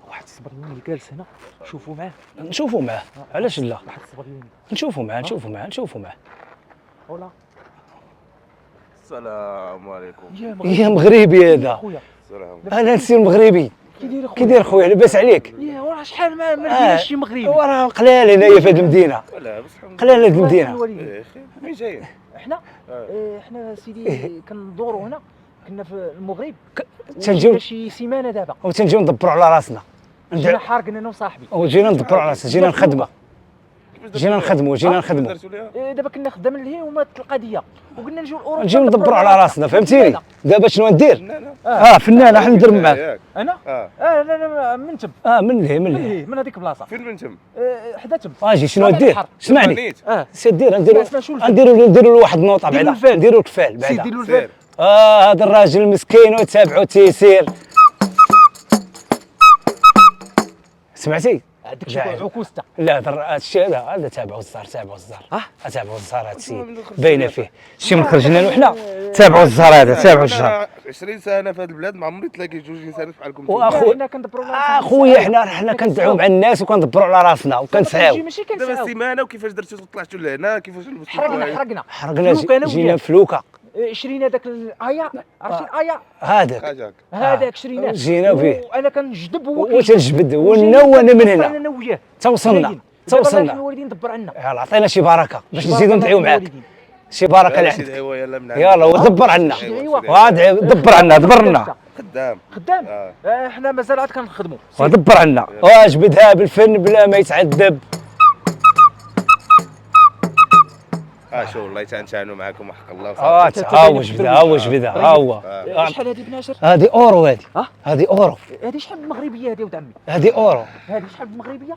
واحد الصبريون اللي جالس هنا، شوفوا معاه. نشوفوا معاه، علاش لا؟ واحد الصبريون نشوفوا معاه. ولا السلام عليكم. يا مغربي هذا. خويا السلام. انا نسير مغربي. كي داير خويا؟ لاباس عليك؟ يا وراه شحال ما لقيناش شي مغربي. وراه قلال هنايا في هذه المدينه، لا بس الحمد قلال هذه المدينه. لله. فين جايين؟ احنا احنا سيدي كندوروا هنا، كنا في المغرب تنجيو شي سيمانه دابا، وتنجيو ندبروا على راسنا. جينا حارقنا انا وصاحبي، وجينا ندبروا على راسنا، جينا نخدموا. دابا كنا خدامين لهيه ومات القضيه، وقلنا نجيو لاوروبا نجيو ندبروا على راسنا، فهمتيني؟ دابا شنو ندير؟ فنان، راح ندير معاك. انا لا من تم، من هذيك البلاصه. فين من تم؟ حدا تم. اجي شنو ندير؟ اسمعني سير دير، نديروا لواحد النوطه بعدا، نديروا الكفال بعدا. نديروا الفال. هذا الراجل المسكين وتابعوا تيسير. سمعتي؟ عندك شي عكوسته؟ لا هذا الشيء هذا تابعوا الزهر، تابعوا الزهر هذا السيد باينه فيه. شي من خرجنا له حنا، تابعوا الزهر هذا، تابعوا الزهر. 20 سنه في هذه البلاد ما عمري تلاقيت جوج انسان بحالكم. حنا كندبروا على اخويا حنا كندعوا مع الناس وكندبروا على راسنا وكنسعاو. دابا سيمانه وكيفاش درتوا طلعتوا لهنا؟ كيفاش حرقنا جينا فلوكه. شرينا داك الايا، عرفتي الايا هذاك شريناه، جينا فيه وانا كنجذب وتنجبد وانا من هنا انا وياه توصلنا. الوالدين دبر عنا. يلا عطينا شي بركه باش نزيدو ندعيو معاك، شي بركه لعندك. يلا ودبر عنا، دبر عنا، دبر لنا. خدام. احنا مازال عاد كنخدموا. ودبر عنا واجبدها بالفن بلا ما يتعذب. شو والله تنشانوا معكم وحق الله. واش بدا ها هو. شحال هذه بناشر؟ هذه اورو. هذه اورو. هذه شحال بالمغربيه هذه ولد عمي؟ هذه اورو. هذه شحال بالمغربيه؟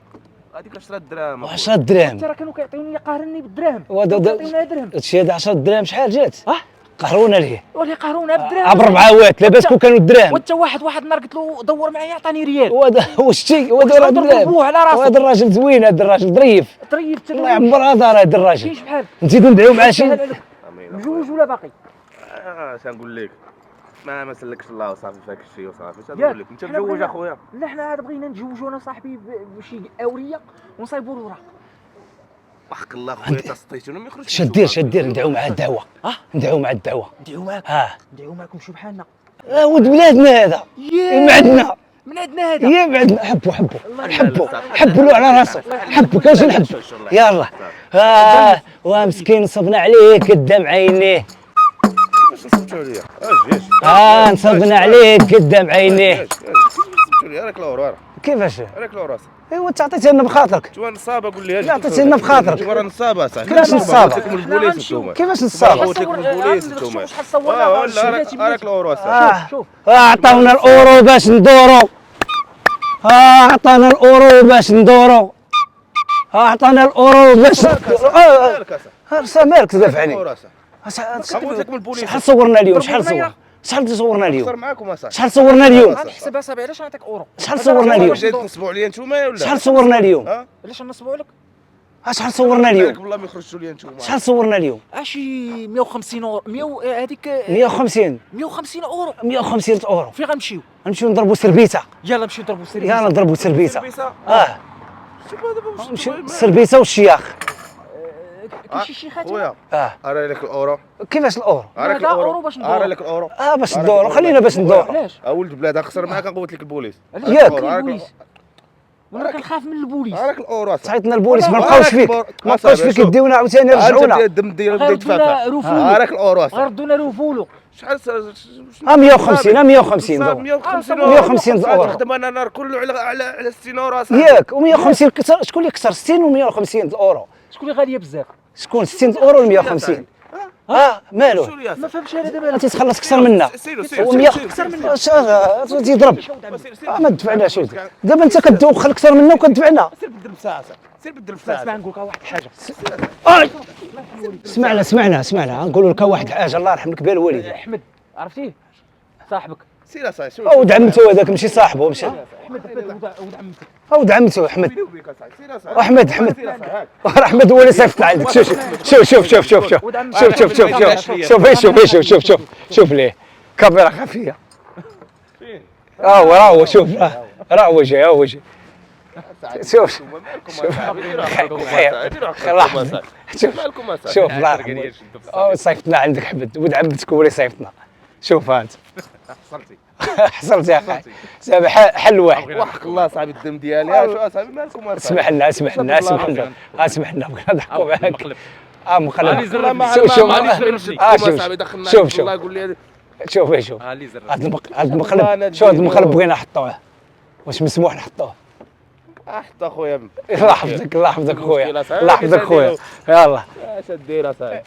هذيك 10 دراهم. 10 دراهم. ترى كانوا كيعطيوني قاهرني بالدراهم. كيعطيونا درهم. هادشي هذا 10 دراهم شحال جات؟ قهرونا ليه. ولي قهرونا بالدراهم. عبر معاوات لاباس كون كانوا الدراهم. وانت واحد النهار قلت له دور معايا عطاني ريال. وشتي وهذا الراجل زوين، هذا الراجل ظريف. الله يعمر دار هذا الراجل. كاين شحال؟ نزيدو ندعيو مع شي مجوج ولا باقي؟ شنقول لك؟ ما سلكش الله وصافي فاك الشيء وصافي. اش نقول لك؟ انت متزوج اخويا؟ لا حنا عاد بغينا نتزوجوا انا وصاحبي بشي اوريه ونصايبوا الوراق. وحق الله خويا تسطيتونا ما يخرجش. شدير ندعيو مع الدعوه. ندعيو معاك. ندعيو معكم شو بحالنا. ولد بلادنا هذا. من عندنا هذا. بعدنا حبوا له على راسه. كاش نحب. يلا ومسكين صبنا عليه قدام عينيه. نصبتوا عليا. نصبنا عليه قدام عينيه. نصبتوا لي راك الاورو. كيفاش؟ راك الاورو. ايوا انت عطيتي لنا بخاطرك. انتوا نصابه قول لي. لا عطيتي لنا بخاطرك. انتوا نصابه صاحبي. كيفاش نصابه؟ كيفاش نصابه؟ راك الاورو. شوف عطاونا الاورو باش ندورو. عطانا الاورو باش ندورو. عطانا الاورو باش مالك تدافعني. شحال صورنا اليوم؟ شحال صورنا اليوم؟ نحسب اصابعي علاش نعطيك اورو؟ شحال صورنا اليوم؟ واش تنصبوا عليا نتوما ولا؟ شحال صورنا اليوم؟ علاش نصبوا لك؟ شحال صورنا اليوم؟ والله ما يخرجوا لي نتوما. شحال صورنا اليوم؟ شي 150 اورو. هذيك 150 اورو. 150 اورو. فين غنمشيو؟ نمشيو نضربوا سربيته. يلا نمشيو نضربوا سربيته. يلا نضربوا سربيته. نمشيو سربيته والشياخ. كاين شي شيخات. خويا ارى لك الاورو. كيفاش الاورو؟ ارى الاورو باش ندورو. ارى لك الاورو. باش ندورو. خلينا باش ندورو. علاش؟ ولد بلاد خسر معاك نقوت لك البوليس. ياك البوليس. وانا كنخاف من البوليس. راك الاورو. تعيطنا البوليس ما نبقاوش فيك يديونا عاوتاني يرجعونا. الدم ديالو بدا يتفافى. راك الاورو. غردونا روفولو. شحال 150 اورو. نخدم انا النهار كله على 60 اورو. ياك و150 كثر. شكون اللي كثر 60 و150 اورو؟ شكون اللي غاليه بزاف؟ شكون 60 اورو ولا 150؟ مالو؟ ما فهمتش انا دابا. انت تخلص كثر منا. كثر منا. تيضرب. ما دفعناش. دابا انت كتدوخل كثر منا وكتدفعنا. سير بالدرب ساعه. اسمع نقول لك واحد الحاجه. سمعنا نقولوا لك واحد الحاجه الله يرحم لك بها الوالد. احمد عرفتيه؟ صاحبك. سير صاحبي. ولد عمته هذاك ماشي صاحبه مشى. احمد ولد عمتك. ولد عمته احمد. احمد هو اللي صيفط عندك. شوف ليه كاميرا خفيه. راه هو شوف راه هو جاي هو جاي شوف شوف الله يرحمك صيفطنا عندك حمد ولد عمتك هو اللي صيفطنا شوف انت حصلتي حصلت يا اخي صافي حل واحد وحق الله صاحبي الدم ديالي شو اصاحبي مالكم اسمح لنا اسمح لنا اسمح لنا اسمح لنا بغينا نضحكوا معاك مقلب شوف الله يقول لي شوف هذا المقلب شوف هذا المقلب بغينا نحطوه واش مسموح نحطوه حط اخويا الله يحفظك الله يحفظك خويا الله يحفظك خويا يلاه اش دير اصاحبي